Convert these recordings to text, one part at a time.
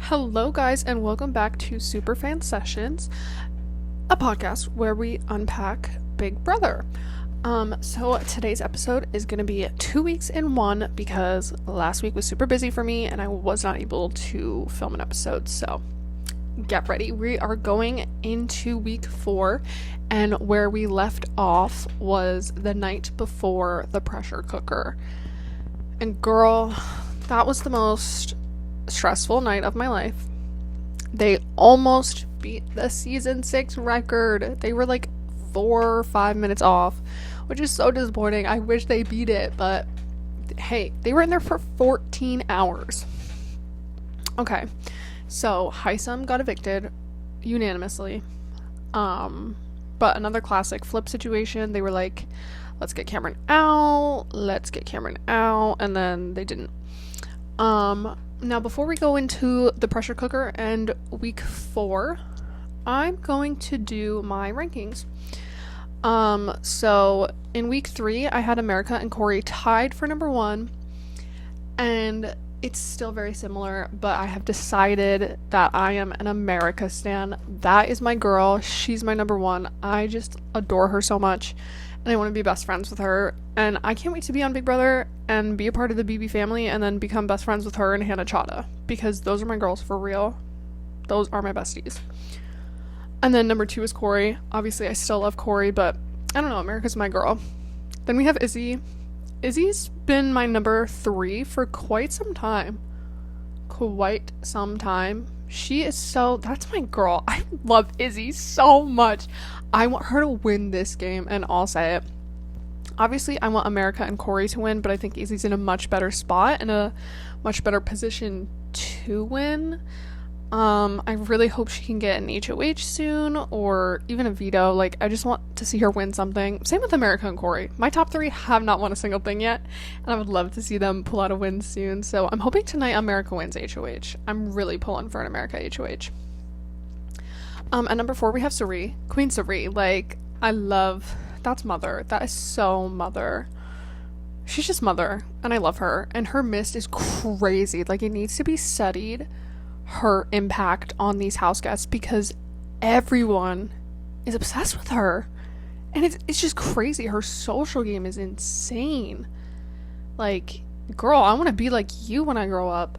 Hello, guys, and welcome back to Superfan Sessions, a podcast where we unpack Big Brother. So today's episode is going to be 2 weeks in one because last week was super busy for me and I was not able to film an episode. So get ready. We are going into week 4, and where we left off was the night before the pressure cooker. And girl, that was the most stressful night of my life. They almost beat the season 6 record. They were like 4 or 5 minutes off, which is so disappointing. I wish they beat it, but hey, they were in there for 14 hours. Okay, so Hisam got evicted unanimously. But another classic flip situation. They were like, let's get Cameron out, and then they didn't. Now before we go into the pressure cooker and week 4, I'm going to do my rankings. So in week 3, I had America and Corey tied for number 1, and it's still very similar, but I have decided that I am an America stan. That is my girl. She's my number 1. I just adore her so much, and I want to be best friends with her, and I can't wait to be on Big Brother and be a part of the BB family and then become best friends with her and Hannah Chada, because those are my girls for real. Those are my besties. And then number 2 is Corey. Obviously, I still love Corey, but I don't know, America's my girl. Then we have Izzy. Izzy's been my number 3 for quite some time. She is that's my girl. I love Izzy so much. I want her to win this game, and I'll say it. Obviously, I want America and Corey to win, but I think Izzy's in a much better spot and a much better position to win. I really hope she can get an HOH soon, or even a veto. Like, I just want to see her win something. Same with America and Corey. My top 3 have not won a single thing yet, and I would love to see them pull out a win soon. So I'm hoping tonight America wins HOH. I'm really pulling for an America HOH. At number 4, we have Cirie. Queen Cirie. Like, that's Mother. That is so Mother. She's just Mother, and I love her. And her mist is crazy. Like, it needs to be studied, her impact on these house guests, because everyone is obsessed with her. And it's just crazy. Her social game is insane. Like, girl, I want to be like you when I grow up.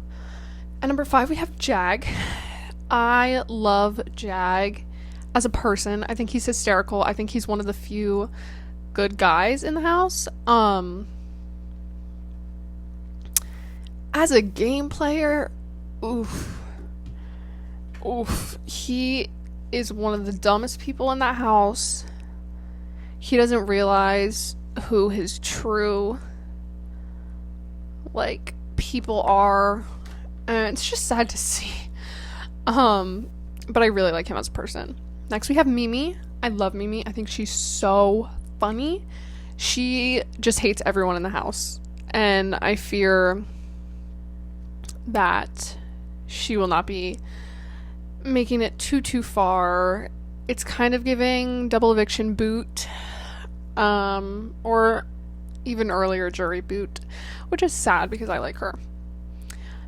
At number 5, we have Jag. I love Jag as a person. I think he's hysterical. I think he's one of the few good guys in the house. As a game player, he is one of the dumbest people in that house. He doesn't realize who his true, people are, and it's just sad to see. But I really like him as a person. Next, we have Mimi. I love Mimi. I think she's so funny. She just hates everyone in the house, and I fear that she will not be making it too far. It's kind of giving double eviction boot, or even earlier jury boot, which is sad because I like her.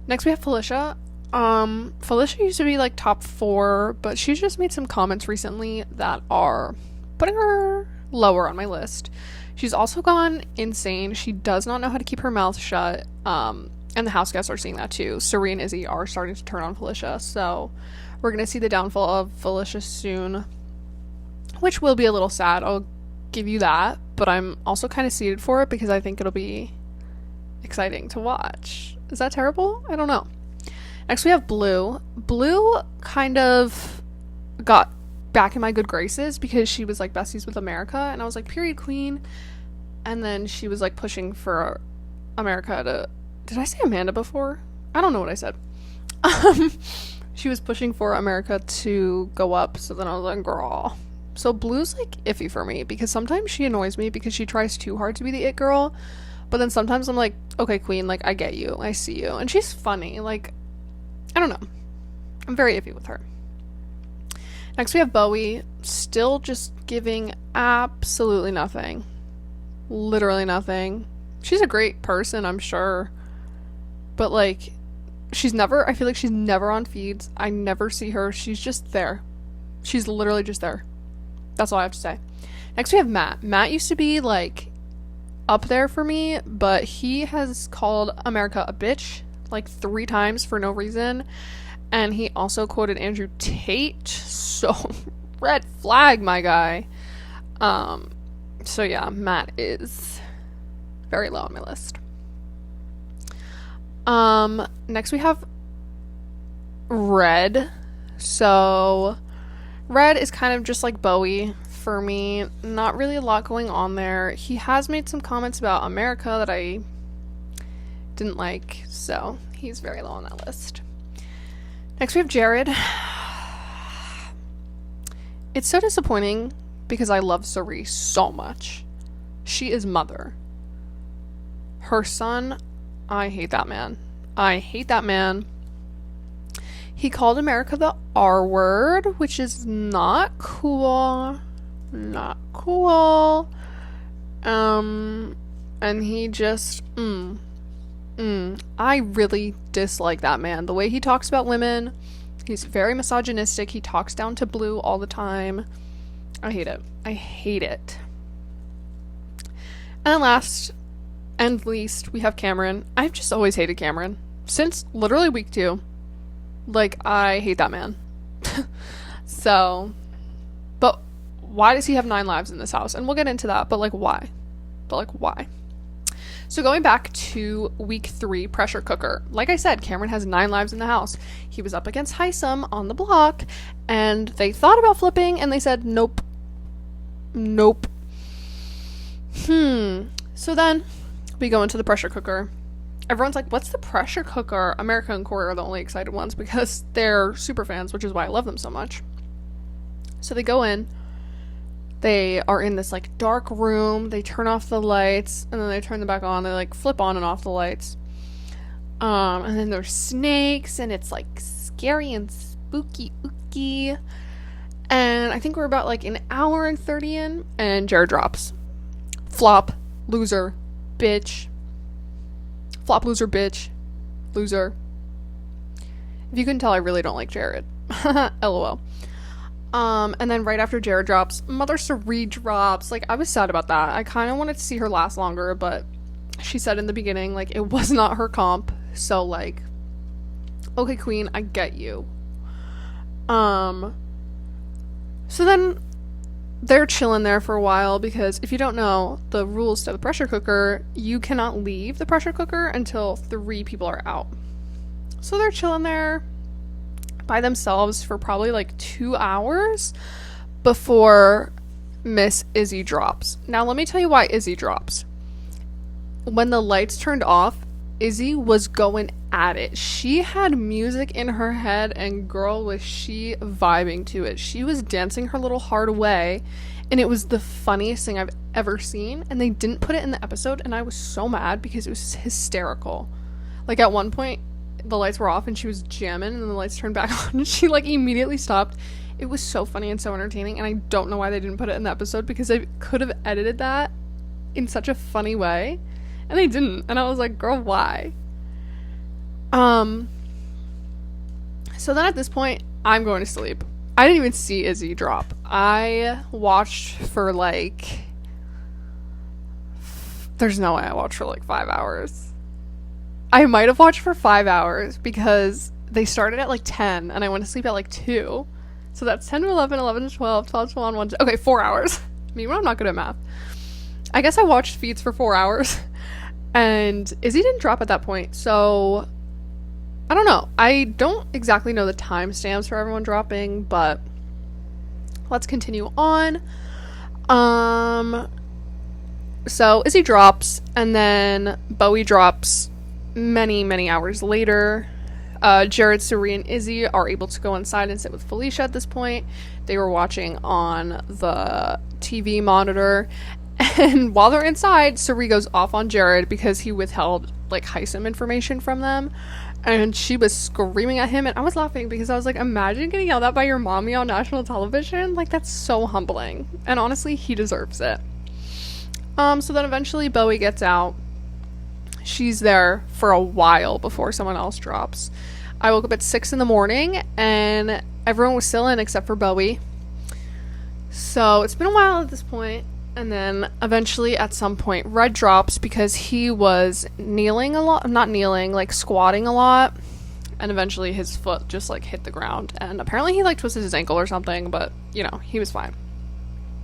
Next, we have Felicia. Felicia used to be top 4, but she's just made some comments recently that are putting her lower on my list. She's also gone insane. She does not know how to keep her mouth shut, and the house guests are seeing that too. Cirie and Izzy are starting to turn on Felicia, so we're gonna see the downfall of Felicia soon, which will be a little sad, I'll give you that, but I'm also kind of seated for it because I think it'll be exciting to watch. Is that terrible? I don't know. Next, we have Blue. Blue kind of got back in my good graces because she was besties with America, and I was period queen, and then she was pushing for America to, did I say Amanda before? I don't know what I said. She was pushing for America to go up, so then I was like, girl. So Blue's iffy for me because sometimes she annoys me because she tries too hard to be the it girl, but then sometimes I'm like, okay, queen, I get you, I see you, and she's funny. I don't know. I'm very iffy with her. Next, we have Bowie. Still just giving absolutely nothing. Literally nothing. She's a great person, I'm sure. But I feel like she's never on feeds. I never see her. She's just there. She's literally just there. That's all I have to say. Next we have Matt. Matt used to be like up there for me, but he has called America a bitch like 3 times for no reason. And he also quoted Andrew Tate. So red flag, my guy. So yeah, Matt is very low on my list. Next we have Red. So Red is kind of just like Bowie for me. Not really a lot going on there. He has made some comments about America that I didn't like, so he's very low on that list. Next we have Jared. It's so disappointing because I love Sari so much. She is mother. Her son, I hate that man. I hate that man. He called America the R word, which is not cool. Not cool. And he just, I really dislike that man. The way he talks about women, he's very misogynistic. He talks down to Blue all the time. I hate it. I hate it. And then last and least, we have Cameron. I've just always hated Cameron. Since literally week 2. Like, I hate that man. So, but why does he have 9 lives in this house? And we'll get into that, but like, why? Why? So going back to week 3, pressure cooker. Like I said, Cameron has 9 lives in the house. He was up against Hisam on the block, and they thought about flipping, and they said, nope. Nope. So then, we go into the pressure cooker. Everyone's like, what's the pressure cooker? America and Corey are the only excited ones because they're super fans, which is why I love them so much. So they go in. They are in this like dark room. They turn off the lights and then they turn them back on. They like flip on and off the lights. And then there's snakes and it's like scary and spooky ooky. And I think we're about like an hour and 30 in, and Jared drops. Flop, loser, bitch. Flop, loser, bitch. Loser. If you couldn't tell, I really don't like Jared. LOL. And then right after Jared drops, Mother Sari drops. Like, I was sad about that. I kind of wanted to see her last longer, but she said in the beginning, like, it was not her comp. So, like, okay, queen, I get you. So then they're chilling there for a while because if you don't know the rules to the pressure cooker, you cannot leave the pressure cooker until 3 people are out. So they're chilling there by themselves for probably like 2 hours before Miss Izzy drops. Now let me tell you why Izzy drops. When the lights turned off, Izzy was going at it. She had music in her head and girl was she vibing to it. She was dancing her little heart away and it was the funniest thing I've ever seen, and they didn't put it in the episode and I was so mad because it was hysterical. Like at one point the lights were off and she was jamming and then the lights turned back on and she like immediately stopped. It was so funny and so entertaining, and I don't know why they didn't put it in the episode because they could have edited that in such a funny way. And they didn't. And I was like, girl, why? So then at this point, I'm going to sleep. I didn't even see Izzy drop. I watched for like... There's no way I watched for like 5 hours. I might have watched for 5 hours because they started at like 10 and I went to sleep at like 2. So that's 10 to 11, 11 to 12, 12 to 1, 1 to... Okay, 4 hours. Meanwhile, I'm not good at math. I guess I watched feeds for 4 hours. And Izzy didn't drop at that point, so I don't know. I don't exactly know the timestamps for everyone dropping, but let's continue on. So Izzy drops, and then Bowie drops many, many hours later. Jared, Suri, and Izzy are able to go inside and sit with Felicia at this point. They were watching on the TV monitor. And while they're inside, Sari goes off on Jared because he withheld, like, Hisam information from them. And she was screaming at him, and I was laughing because I was like, imagine getting yelled at by your mommy on national television. Like, that's so humbling. And honestly, he deserves it. So then eventually Bowie gets out. she's there for a while before someone else drops. I woke up at 6 in the morning and everyone was still in except for Bowie. So it's been a while at this point. And then eventually at some point Red drops because he was kneeling a lot. Not kneeling, like squatting a lot. And eventually his foot just like hit the ground. And apparently he like twisted his ankle or something. But, you know, he was fine.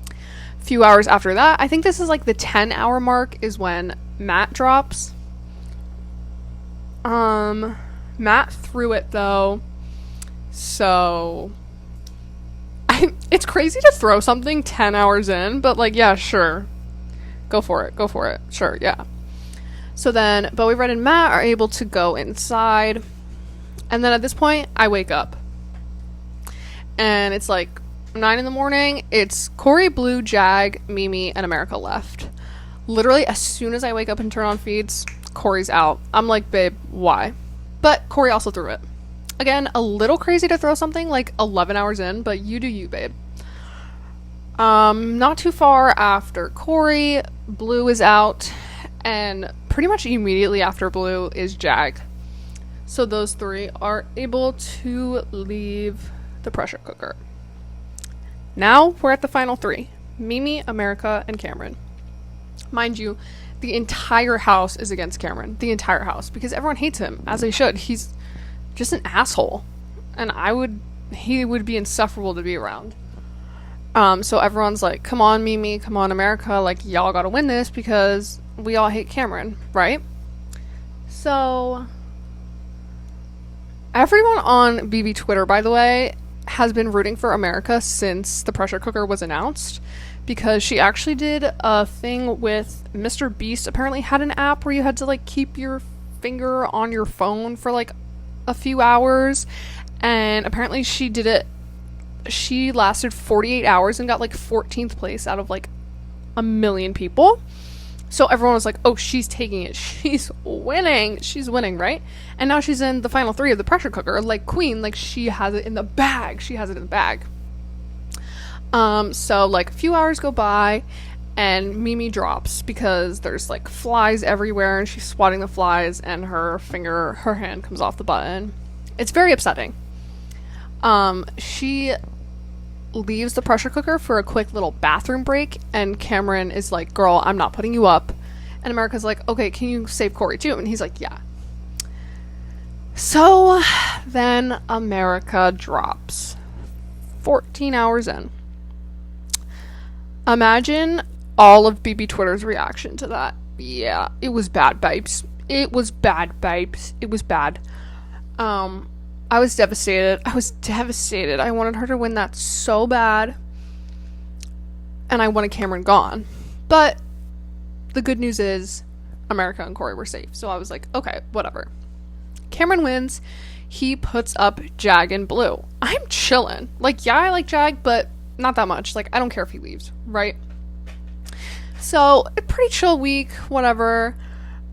A few hours after that, I think this is like the 10-hour mark is when Matt drops. Matt threw it though. So it's crazy to throw something 10 hours in, but like, yeah, sure. Go for it. Sure, yeah. So then Bowie, Red, and Matt are able to go inside. And then at this point, I wake up. And it's like 9 in the morning. It's Corey, Blue, Jag, Mimi, and America left. Literally, as soon as I wake up and turn on feeds, Corey's out. I'm like, babe, why? But Corey also threw it. Again, a little crazy to throw something like 11 hours in, but you do you, babe. Not too far after Corey, Blue is out, and pretty much immediately after Blue is Jag. So those three are able to leave the pressure cooker. Now we're at the final three. Mimi, America, and Cameron. Mind you, the entire house is against Cameron. The entire house. Because everyone hates him, as they should. He's just an asshole. And he would be insufferable to be around. So everyone's like, come on, Mimi, come on, America, like, y'all gotta win this because we all hate Cameron, right? So everyone on BB Twitter, by the way, has been rooting for America since the pressure cooker was announced, because she actually did a thing with Mr. Beast. Apparently had an app where you had to like keep your finger on your phone for like a few hours, and apparently she did it. She lasted 48 hours and got like 14th place out of like a million people. So everyone was like, oh, she's taking it. She's winning. She's winning, right? And now she's in the final three of the pressure cooker. Like Queen, like she has it in the bag. So like a few hours go by and Mimi drops because there's like flies everywhere and she's swatting the flies and her hand comes off the button. It's very upsetting. She leaves the pressure cooker for a quick little bathroom break, and Cameron is like, girl, I'm not putting you up. And America's like, okay, can you save Corey too? And he's like, yeah. So then America drops 14 hours in. Imagine all of BB Twitter's reaction to that. Yeah, it was bad, babes. It was bad. I was devastated. I wanted her to win that so bad. And I wanted Cameron gone. But the good news is America and Corey were safe. So I was like, okay, whatever. Cameron wins. He puts up Jag and Blue. I'm chilling. Like, yeah, I like Jag, but not that much. Like, I don't care if he leaves, right? So, a pretty chill week, whatever.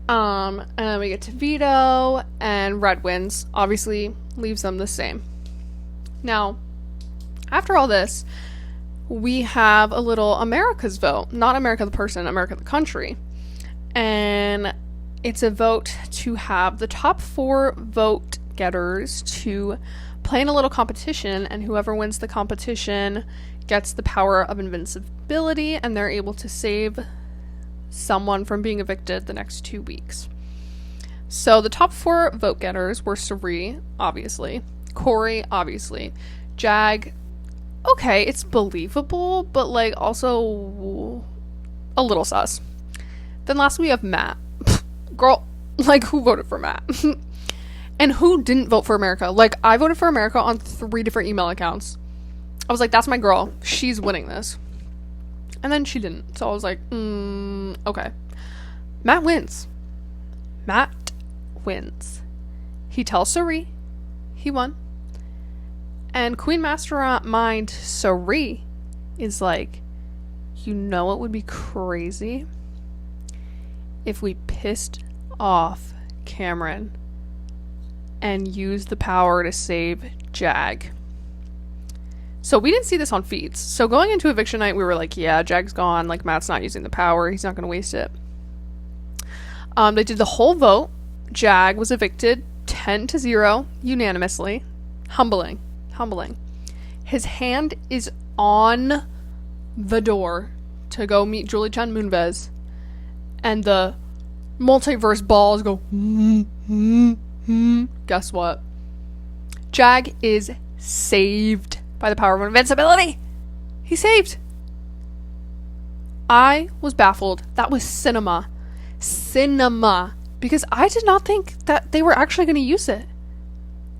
And then we get to Veto, and Red wins. Obviously, leaves them the same. Now, after all this, we have a little America's vote. Not America the person, America the country. And it's a vote to have the top 4 vote getters to play in a little competition, and whoever wins the competition gets the power of invincibility, and they're able to save someone from being evicted the next 2 weeks. So the top 4 vote getters were Sari, obviously, Corey, obviously, Jag, okay, it's believable, but like also a little sus. Then lastly we have Matt. Girl, like, who voted for Matt? And who didn't vote for America? Like, I voted for America on 3 different email accounts. I was like, that's my girl. She's winning this. And then she didn't. So I was like, okay. Matt wins. He tells Sari he won. And Queen Mastermind Sari is like, you know what would be crazy? If we pissed off Cameron and used the power to save Jag. So we didn't see this on feeds. So going into eviction night, we were like, yeah, Jag's gone. Like, Matt's not using the power. He's not going to waste it. They did the whole vote. Jag was evicted 10-0 unanimously. Humbling. His hand is on the door to go meet Julie Chen Moonves, and the multiverse balls go Guess what? Jag is saved by the power of invincibility. He's saved. I was baffled. That was cinema. Because I did not think that they were actually going to use it.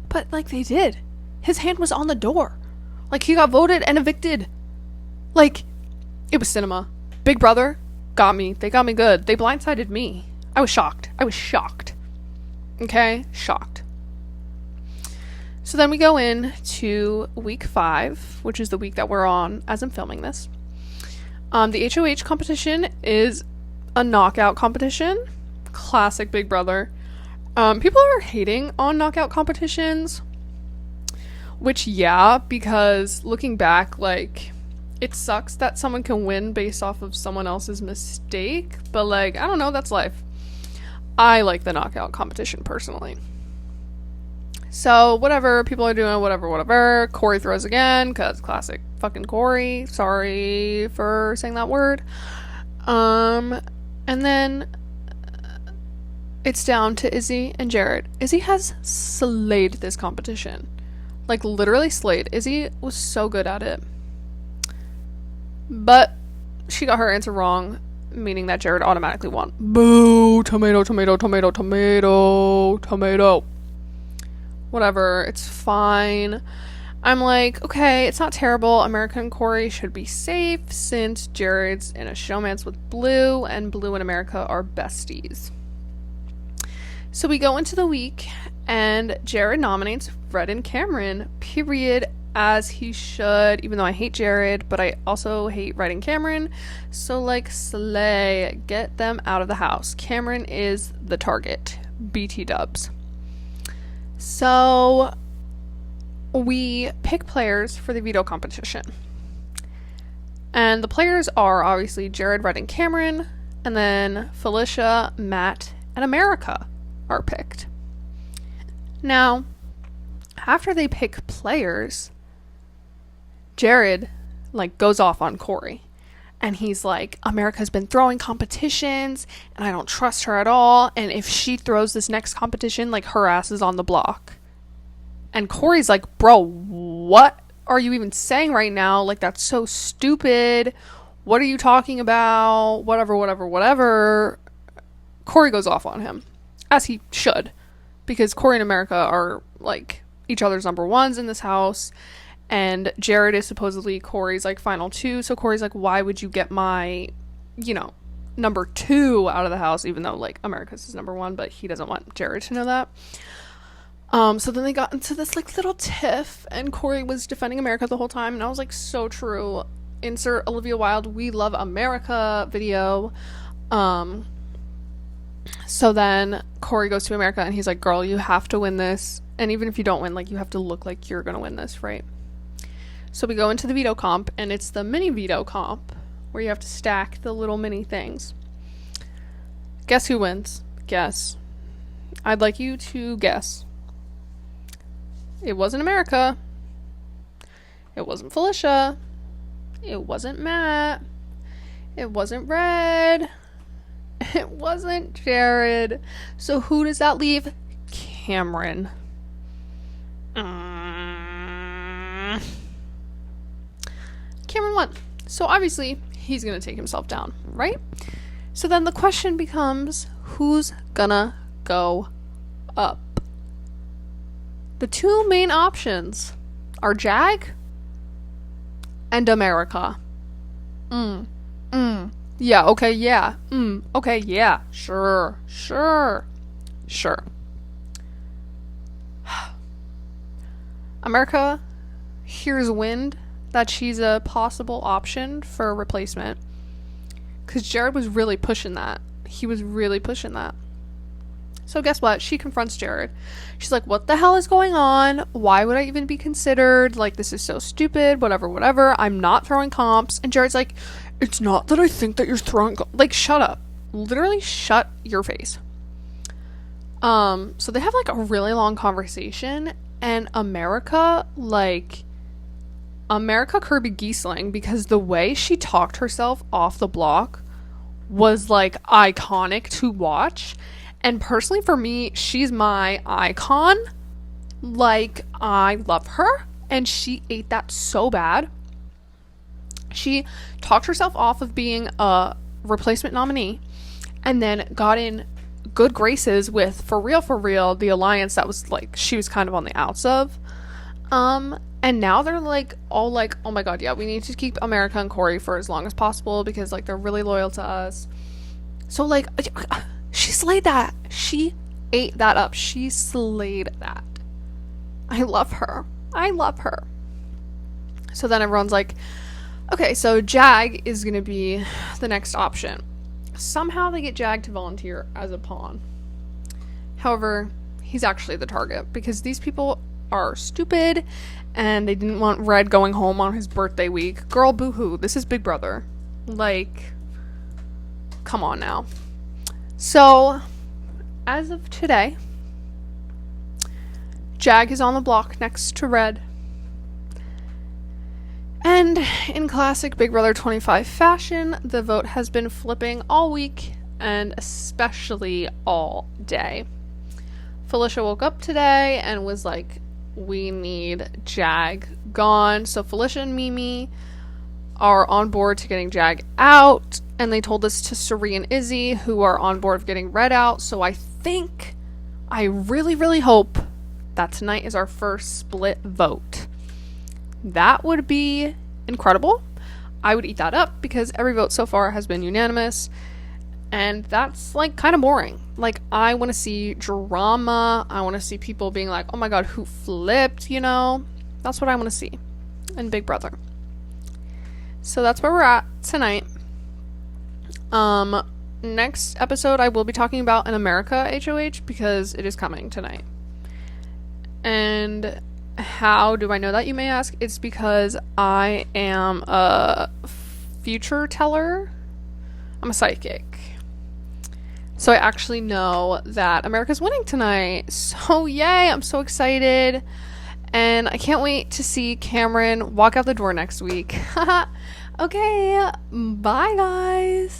But, like, they did. His hand was on the door. Like, he got voted and evicted. Like, it was cinema. Big Brother got me. They got me good. They blindsided me. I was shocked. Okay? Shocked. So then we go in to week 5, which is the week that we're on as I'm filming this. The HOH competition is a knockout competition. Classic Big Brother. People are hating on knockout competitions, which, yeah, because looking back, like, it sucks that someone can win based off of someone else's mistake, but, like, I don't know, that's life. I like the knockout competition personally. So, whatever, people are doing whatever. Corey throws again, because classic fucking Corey. Sorry for saying that word. And then it's down to Izzy and Jared. Izzy has slayed this competition. Like, literally slayed. Izzy was so good at it. But she got her answer wrong, meaning that Jared automatically won. Boo! Tomato. Whatever, it's fine. I'm like, okay, it's not terrible. America and Corey should be safe since Jared's in a showmance with Blue, and Blue and America are besties. So we go into the week, and Jared nominates Red and Cameron, period, as he should, even though I hate Jared, but I also hate Red and Cameron. So, like, slay, get them out of the house. Cameron is the target. BT dubs. So we pick players for the veto competition. And the players are obviously Jared, Red, and Cameron, and then Felicia, Matt, and America are picked. Now, after they pick players, Jared, like, goes off on Corey. And he's like, America's been throwing competitions, and I don't trust her at all. And if she throws this next competition, like, her ass is on the block. And Corey's like, bro, what are you even saying right now? Like, that's so stupid. What are you talking about? Whatever. Corey goes off on him, as he should. Because Corey and America are, like, each other's number ones in this house. And Jared is supposedly Corey's, like, final 2. So Corey's like, why would you get my, number 2 out of the house? Even though, like, America's his number 1. But he doesn't want Jared to know that. So then they got into this, like, little tiff. And Corey was defending America the whole time. And I was like, so true. Insert Olivia Wilde, "We Love America" video. So then Corey goes to America. And he's like, girl, you have to win this. And even if you don't win, like, you have to look like you're going to win this, right? So we go into the veto comp, and it's the mini veto comp, where you have to stack the little mini things. Guess who wins? Guess. I'd like you to guess. It wasn't America. It wasn't Felicia. It wasn't Matt. It wasn't Red. It wasn't Jared. So who does that leave? Cameron. Cameron won. So obviously, he's going to take himself down, right? So then the question becomes, who's gonna go up? The 2 main options are Jag and America. Yeah, okay, yeah. Okay, yeah. Sure. America hears wind that she's a possible option for a replacement. Because Jared was really pushing that. He was really pushing that. So guess what? She confronts Jared. She's like, what the hell is going on? Why would I even be considered? Like, this is so stupid. Whatever. I'm not throwing comps. And Jared's like, it's not that I think that you're throwing like, shut up. Literally shut your face. So they have like a really long conversation, and America Kirby Giesling, because the way she talked herself off the block was like iconic to watch. And personally for me, she's my icon. Like, I love her, and she ate that so bad. She talked herself off of being a replacement nominee and then got in good graces with For Real, the alliance that was like she was kind of on the outs of. And now they're like all like, oh my god, yeah, we need to keep America and Corey for as long as possible because like they're really loyal to us. So like she slayed that. She ate that up. She slayed that. I love her. I love her. So then everyone's like, okay, so Jag is going to be the next option. Somehow they get Jag to volunteer as a pawn. However, he's actually the target because these people are stupid and they didn't want Red going home on his birthday week. Girl, boo-hoo. This is Big Brother. Like, come on now. So, as of today, Jag is on the block next to Red. And in classic Big Brother 25 fashion, the vote has been flipping all week and especially all day. Felicia woke up today and was like, we need Jag gone. So Felicia and Mimi are on board to getting Jag out, and they told this to Suri and Izzy, who are on board of getting Red out. So I really, really hope that tonight is our first split vote. That would be incredible. I would eat that up because every vote so far has been unanimous, and that's like kind of boring. Like, I want to see drama. I want to see people being like, oh my god, who flipped, you know? That's what I want to see in Big Brother. So that's where we're at tonight. Next episode I will be talking about an America HOH because it is coming tonight. And how do I know that, you may ask? It's because I am a future teller. I'm a psychic. So I actually know that America's winning tonight. So yay, I'm so excited. And I can't wait to see Cameron walk out the door next week. Okay, bye guys.